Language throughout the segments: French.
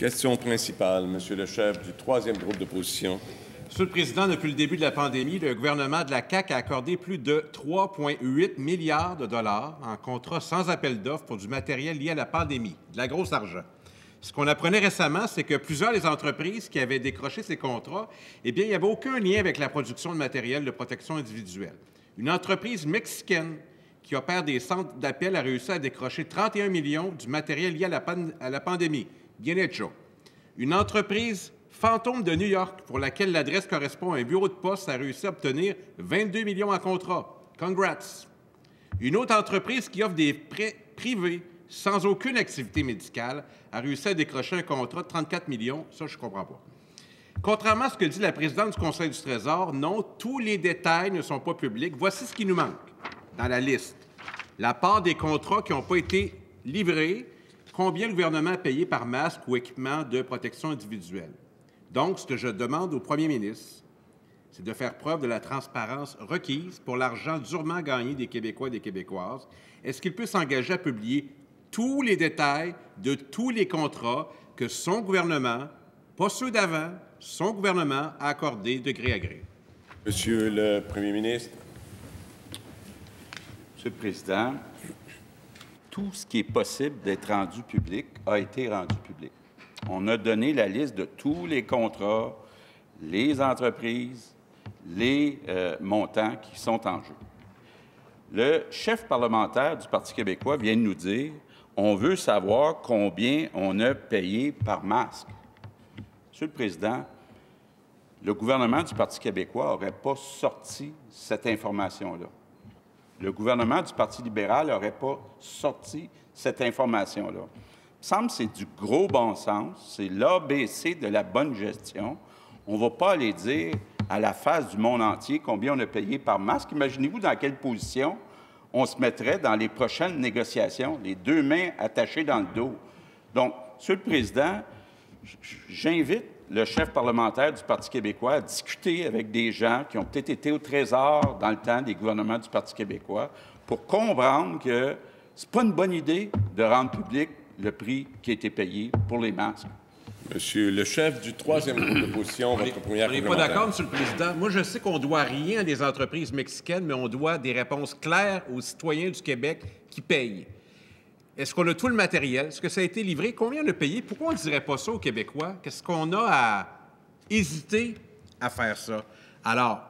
Question principale, Monsieur le chef du troisième groupe d'opposition. Monsieur le Président, depuis le début de la pandémie, le gouvernement de la CAQ a accordé plus de 3,8 milliards de dollars en contrats sans appel d'offres pour du matériel lié à la pandémie, de la grosse argent. Ce qu'on apprenait récemment, c'est que plusieurs des entreprises qui avaient décroché ces contrats, eh bien, il n'y avait aucun lien avec la production de matériel de protection individuelle. Une entreprise mexicaine qui opère des centres d'appel a réussi à décrocher 31 millions du matériel lié à la pandémie. Bien hecho. Une entreprise fantôme de New York, pour laquelle l'adresse correspond à un bureau de poste, a réussi à obtenir 22 millions en contrat. Congrats! Une autre entreprise qui offre des prêts privés sans aucune activité médicale a réussi à décrocher un contrat de 34 millions. Ça, je ne comprends pas. Contrairement à ce que dit la présidente du Conseil du Trésor, non, tous les détails ne sont pas publics. Voici ce qui nous manque dans la liste. La part des contrats qui n'ont pas été livrés, combien le gouvernement a payé par masque ou équipement de protection individuelle. Donc, ce que je demande au premier ministre, c'est de faire preuve de la transparence requise pour l'argent durement gagné des Québécois et des Québécoises. Est-ce qu'il peut s'engager à publier tous les détails de tous les contrats que son gouvernement, pas ceux d'avant, son gouvernement a accordés de gré à gré? Monsieur le premier ministre. Monsieur le Président, tout ce qui est possible d'être rendu public a été rendu public. On a donné la liste de tous les contrats, les entreprises, les montants qui sont en jeu. Le chef parlementaire du Parti québécois vient de nous dire on veut savoir combien on a payé par masque. Monsieur le Président, le gouvernement du Parti québécois n'aurait pas sorti cette information-là. Le gouvernement du Parti libéral n'aurait pas sorti cette information-là. Il me semble que c'est du gros bon sens, c'est l'ABC de la bonne gestion. On ne va pas aller dire à la face du monde entier combien on a payé par masque. Imaginez-vous dans quelle position on se mettrait dans les prochaines négociations, les deux mains attachées dans le dos. Donc, Monsieur le Président, j'invite le chef parlementaire du Parti québécois à discuter avec des gens qui ont peut-être été au Trésor dans le temps des gouvernements du Parti québécois pour comprendre que ce n'est pas une bonne idée de rendre public le prix qui a été payé pour les masques. Monsieur le chef du troisième groupe d'opposition, votre première On n'est pas d'accord, Monsieur le Président. Moi, je sais qu'on ne doit rien à des entreprises mexicaines, mais on doit des réponses claires aux citoyens du Québec qui payent. Est-ce qu'on a tout le matériel? Est-ce que ça a été livré? Combien on a payé? Pourquoi on ne dirait pas ça aux Québécois? Qu'est-ce qu'on a à hésiter à faire ça? Alors,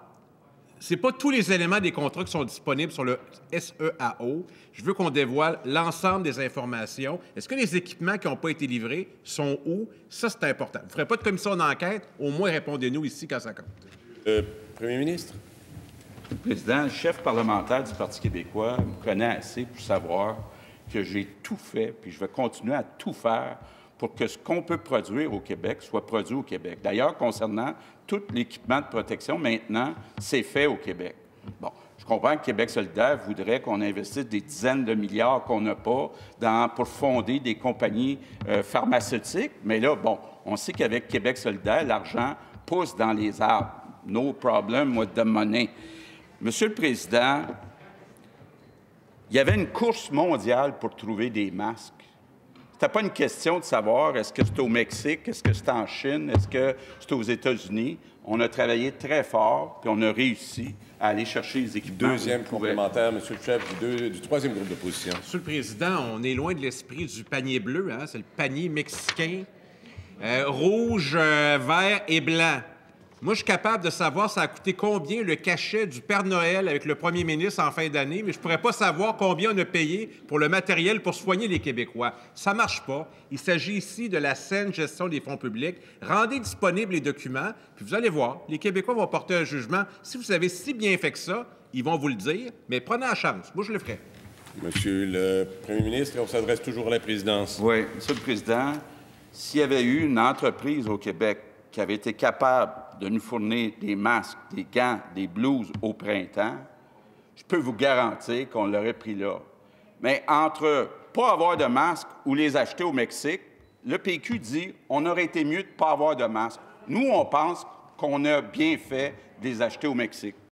ce n'est pas tous les éléments des contrats qui sont disponibles sur le SEAO. Je veux qu'on dévoile l'ensemble des informations. Est-ce que les équipements qui n'ont pas été livrés sont où? Ça, c'est important. Vous ne ferez pas de commission d'enquête. Au moins, répondez-nous ici quand ça compte. Premier ministre. Monsieur le Président, le chef parlementaire du Parti québécois me connaît assez pour savoir que j'ai tout fait, puis je vais continuer à tout faire pour que ce qu'on peut produire au Québec soit produit au Québec. D'ailleurs, concernant tout l'équipement de protection, maintenant, c'est fait au Québec. Bon, je comprends que Québec solidaire voudrait qu'on investisse des dizaines de milliards qu'on n'a pas pour fonder des compagnies pharmaceutiques, mais là, bon, on sait qu'avec Québec solidaire, l'argent pousse dans les arbres. No problem with the money. Monsieur le Président, il y avait une course mondiale pour trouver des masques. Ce n'était pas une question de savoir est-ce que c'est au Mexique, est-ce que c'est en Chine, est-ce que c'est aux États-Unis. On a travaillé très fort, puis on a réussi à aller chercher les équipements. Deuxième complémentaire, Monsieur le chef du troisième groupe d'opposition. Monsieur le Président, on est loin de l'esprit du panier bleu, hein? C'est le panier mexicain, rouge, vert et blanc. Moi, je suis capable de savoir ça a coûté combien le cachet du Père Noël avec le premier ministre en fin d'année, mais je ne pourrais pas savoir combien on a payé pour le matériel pour soigner les Québécois. Ça ne marche pas. Il s'agit ici de la saine gestion des fonds publics. Rendez disponibles les documents, puis vous allez voir, les Québécois vont porter un jugement. Si vous avez si bien fait que ça, ils vont vous le dire, mais prenez la chance. Moi, je le ferai. Monsieur le premier ministre, on s'adresse toujours à la présidence. Oui, Monsieur le Président, s'il y avait eu une entreprise au Québec qui avait été capable de nous fournir des masques, des gants, des blouses au printemps, je peux vous garantir qu'on l'aurait pris là. Mais entre pas avoir de masques ou les acheter au Mexique, le PQ dit on aurait été mieux de ne pas avoir de masques. Nous, on pense qu'on a bien fait de les acheter au Mexique.